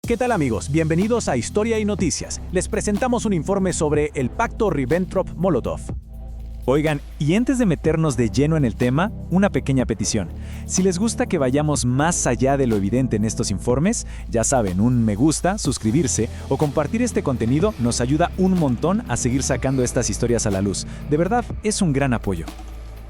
¿Qué tal amigos? Bienvenidos a Historia y Noticias. Les presentamos un informe sobre el Pacto Ribbentrop-Molotov. Oigan, y antes de meternos de lleno en el tema, una pequeña petición. Si les gusta que vayamos más allá de lo evidente en estos informes, ya saben, un me gusta, suscribirse o compartir este contenido nos ayuda un montón a seguir sacando estas historias a la luz. De verdad, es un gran apoyo.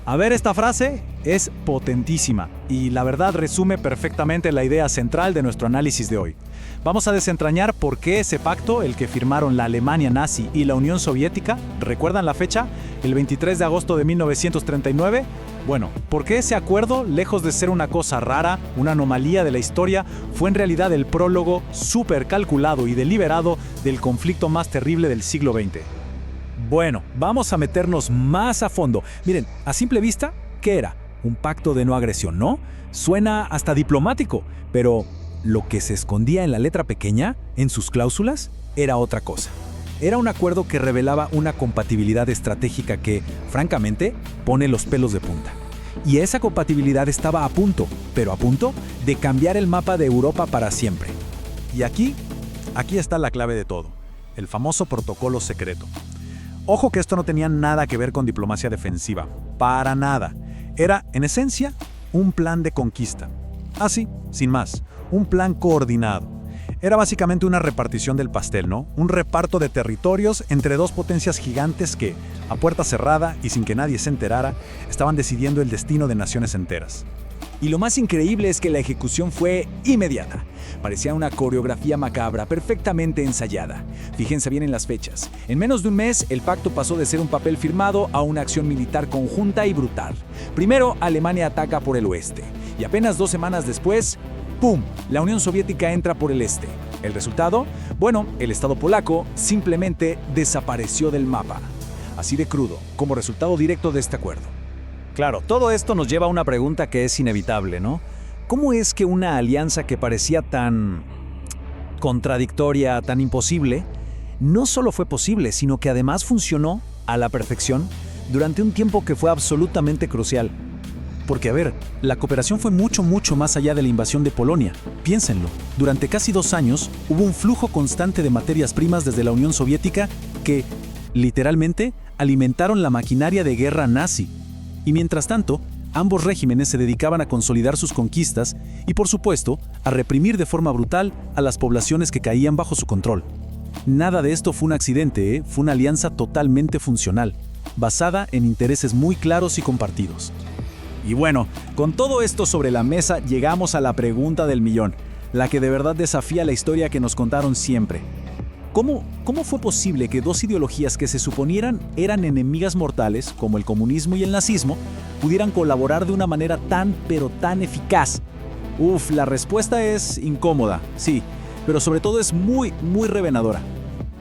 A ver, esta frase es potentísima y la verdad resume perfectamente la idea central de nuestro análisis de hoy. Vamos a desentrañar por qué ese pacto, el que firmaron la Alemania nazi y la Unión Soviética, ¿recuerdan la fecha? El 23 de agosto de 1939. Bueno, ¿por qué ese acuerdo, lejos de ser una cosa rara, una anomalía de la historia, fue en realidad el prólogo súper calculado y deliberado del conflicto más terrible del siglo XX? Bueno, vamos a meternos más a fondo. Miren, a simple vista, ¿qué era? Un pacto de no agresión, ¿no? Suena hasta diplomático, pero lo que se escondía en la letra pequeña, en sus cláusulas, era otra cosa. Era un acuerdo que revelaba una compatibilidad estratégica que, francamente, pone los pelos de punta. Y esa compatibilidad estaba a punto, pero a punto, de cambiar el mapa de Europa para siempre. Y aquí está la clave de todo, el famoso protocolo secreto. Ojo que esto no tenía nada que ver con diplomacia defensiva, para nada. Era, en esencia, un plan de conquista. Así, sin más, un plan coordinado. Era básicamente una repartición del pastel, ¿no? Un reparto de territorios entre dos potencias gigantes que, a puerta cerrada y sin que nadie se enterara, estaban decidiendo el destino de naciones enteras. Y lo más increíble es que la ejecución fue inmediata. Parecía una coreografía macabra, perfectamente ensayada. Fíjense bien en las fechas. En menos de un mes, el pacto pasó de ser un papel firmado a una acción militar conjunta y brutal. Primero, Alemania ataca por el oeste. Y apenas 2 semanas después, ¡pum!, la Unión Soviética entra por el este. ¿El resultado? Bueno, el Estado polaco simplemente desapareció del mapa. Así de crudo, como resultado directo de este acuerdo. Claro, todo esto nos lleva a una pregunta que es inevitable, ¿no? ¿Cómo es que una alianza que parecía tan contradictoria, tan imposible, no solo fue posible, sino que además funcionó a la perfección durante un tiempo que fue absolutamente crucial? Porque, a ver, la cooperación fue mucho más allá de la invasión de Polonia. Piénsenlo, durante casi 2 años hubo un flujo constante de materias primas desde la Unión Soviética que, literalmente, alimentaron la maquinaria de guerra nazi. Y mientras tanto, ambos regímenes se dedicaban a consolidar sus conquistas y, por supuesto, a reprimir de forma brutal a las poblaciones que caían bajo su control. Nada de esto fue un accidente, fue una alianza totalmente funcional, basada en intereses muy claros y compartidos. Y bueno, con todo esto sobre la mesa, llegamos a la pregunta del millón, la que de verdad desafía la historia que nos contaron siempre. ¿Cómo fue posible que dos ideologías que se suponieran eran enemigas mortales, como el comunismo y el nazismo, pudieran colaborar de una manera pero tan eficaz? La respuesta es incómoda, sí, pero sobre todo es muy reveladora.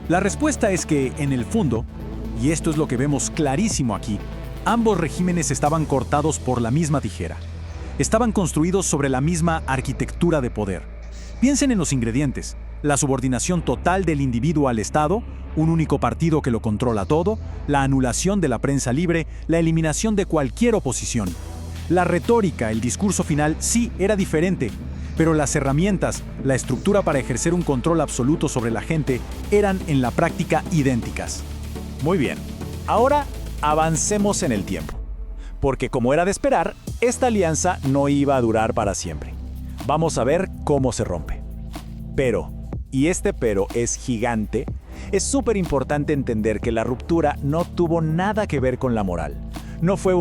La respuesta es que, en el fondo, y esto es lo que vemos clarísimo aquí, ambos regímenes estaban cortados por la misma tijera. Estaban construidos sobre la misma arquitectura de poder. Piensen en los ingredientes: la subordinación total del individuo al Estado, un único partido que lo controla todo, la anulación de la prensa libre, la eliminación de cualquier oposición. La retórica, el discurso final, sí, era diferente, pero las herramientas, la estructura para ejercer un control absoluto sobre la gente, eran en la práctica idénticas. Muy bien, ahora avancemos en el tiempo. Porque, como era de esperar, esta alianza no iba a durar para siempre. Vamos a ver cómo se rompe. Pero, y este pero es gigante, es súper importante entender que la ruptura no tuvo nada que ver con la moral. No fue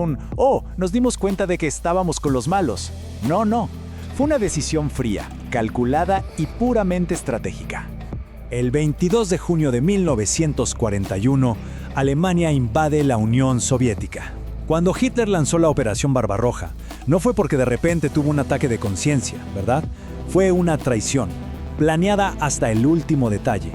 nos dimos cuenta de que estábamos con los malos. No. Fue una decisión fría, calculada y puramente estratégica. El 22 de junio de 1941, Alemania invade la Unión Soviética. Cuando Hitler lanzó la Operación Barbarroja, no fue porque de repente tuvo un ataque de conciencia, ¿verdad? Fue una traición, planeada hasta el último detalle.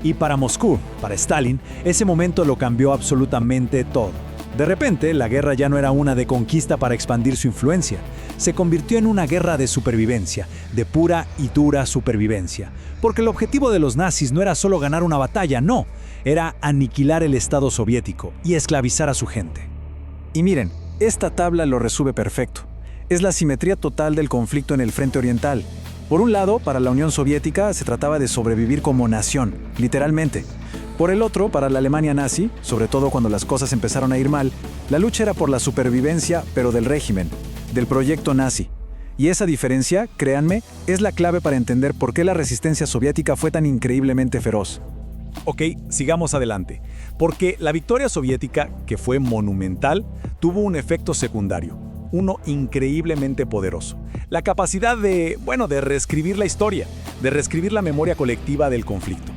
Y para Moscú, para Stalin, ese momento lo cambió absolutamente todo. De repente, la guerra ya no era una de conquista para expandir su influencia. Se convirtió en una guerra de supervivencia, de pura y dura supervivencia. Porque el objetivo de los nazis no era solo ganar una batalla, no. Era aniquilar el Estado soviético y esclavizar a su gente. Y miren, esta tabla lo resume perfecto. Es la simetría total del conflicto en el frente oriental. Por un lado, para la Unión Soviética se trataba de sobrevivir como nación, literalmente. Por el otro, para la Alemania nazi, sobre todo cuando las cosas empezaron a ir mal, la lucha era por la supervivencia, pero del régimen, del proyecto nazi. Y esa diferencia, créanme, es la clave para entender por qué la resistencia soviética fue tan increíblemente feroz. Ok, sigamos adelante. Porque la victoria soviética, que fue monumental, tuvo un efecto secundario, uno increíblemente poderoso. La capacidad de reescribir la historia, de reescribir la memoria colectiva del conflicto.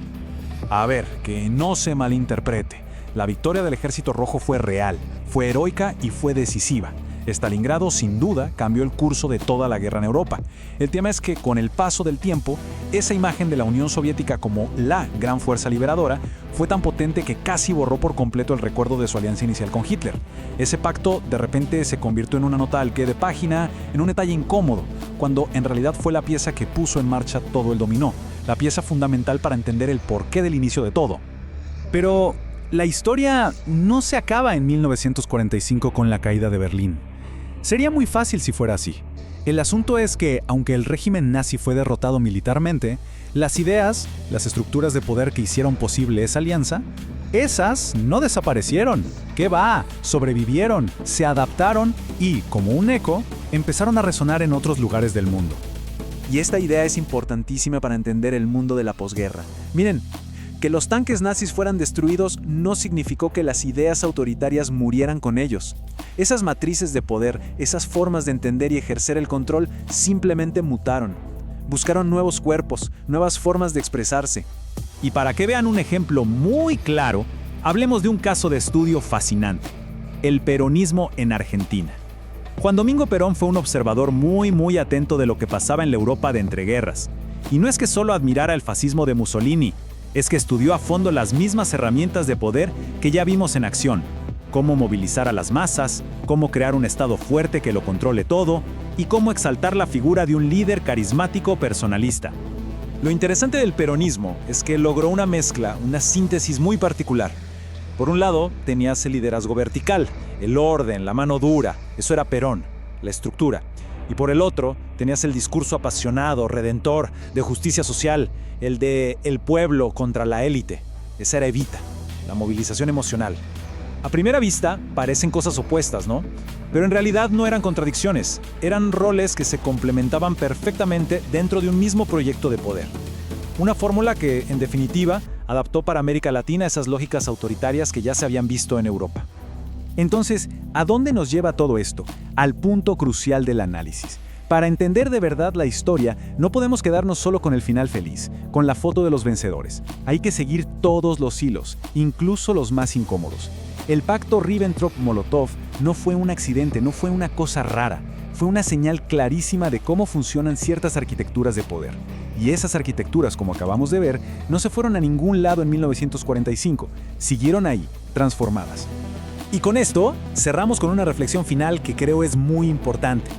A ver, que no se malinterprete. La victoria del Ejército Rojo fue real, fue heroica y fue decisiva. Stalingrado, sin duda, cambió el curso de toda la guerra en Europa. El tema es que, con el paso del tiempo, esa imagen de la Unión Soviética como la gran fuerza liberadora fue tan potente que casi borró por completo el recuerdo de su alianza inicial con Hitler. Ese pacto, de repente, se convirtió en una nota al pie de página, en un detalle incómodo, cuando en realidad fue la pieza que puso en marcha todo el dominó, la pieza fundamental para entender el porqué del inicio de todo. Pero la historia no se acaba en 1945 con la caída de Berlín. Sería muy fácil si fuera así. El asunto es que, aunque el régimen nazi fue derrotado militarmente, las ideas, las estructuras de poder que hicieron posible esa alianza, esas no desaparecieron. ¿Qué va? Sobrevivieron, se adaptaron y, como un eco, empezaron a resonar en otros lugares del mundo. Y esta idea es importantísima para entender el mundo de la posguerra. Miren, que los tanques nazis fueran destruidos no significó que las ideas autoritarias murieran con ellos. Esas matrices de poder, esas formas de entender y ejercer el control simplemente mutaron. Buscaron nuevos cuerpos, nuevas formas de expresarse. Y para que vean un ejemplo muy claro, hablemos de un caso de estudio fascinante: el peronismo en Argentina. Juan Domingo Perón fue un observador muy atento de lo que pasaba en la Europa de entreguerras. Y no es que solo admirara el fascismo de Mussolini, es que estudió a fondo las mismas herramientas de poder que ya vimos en acción: cómo movilizar a las masas, cómo crear un Estado fuerte que lo controle todo y cómo exaltar la figura de un líder carismático personalista. Lo interesante del peronismo es que logró una mezcla, una síntesis muy particular. Por un lado, tenías el liderazgo vertical, el orden, la mano dura, eso era Perón, la estructura. Y por el otro, tenías el discurso apasionado, redentor, de justicia social, el de el pueblo contra la élite. Esa era Evita, la movilización emocional. A primera vista, parecen cosas opuestas, ¿no? Pero en realidad no eran contradicciones, eran roles que se complementaban perfectamente dentro de un mismo proyecto de poder. Una fórmula que, en definitiva, adaptó para América Latina esas lógicas autoritarias que ya se habían visto en Europa. Entonces, ¿a dónde nos lleva todo esto? Al punto crucial del análisis. Para entender de verdad la historia, no podemos quedarnos solo con el final feliz, con la foto de los vencedores. Hay que seguir todos los hilos, incluso los más incómodos. El pacto Ribbentrop-Molotov no fue un accidente, no fue una cosa rara. Fue una señal clarísima de cómo funcionan ciertas arquitecturas de poder. Y esas arquitecturas, como acabamos de ver, no se fueron a ningún lado en 1945. Siguieron ahí, transformadas. Y con esto, cerramos con una reflexión final que creo es muy importante.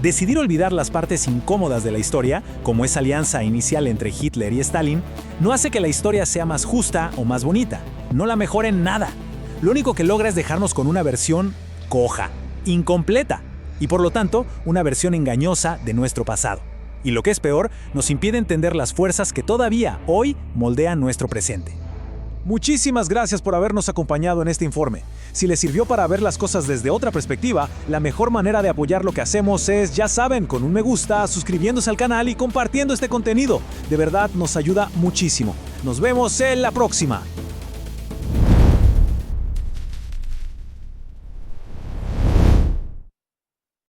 Decidir olvidar las partes incómodas de la historia, como esa alianza inicial entre Hitler y Stalin, no hace que la historia sea más justa o más bonita. No la mejora en nada. Lo único que logra es dejarnos con una versión coja, incompleta, y por lo tanto, una versión engañosa de nuestro pasado. Y lo que es peor, nos impide entender las fuerzas que todavía, hoy, moldean nuestro presente. Muchísimas gracias por habernos acompañado en este informe. Si les sirvió para ver las cosas desde otra perspectiva, la mejor manera de apoyar lo que hacemos es, ya saben, con un me gusta, suscribiéndose al canal y compartiendo este contenido. De verdad nos ayuda muchísimo. Nos vemos en la próxima.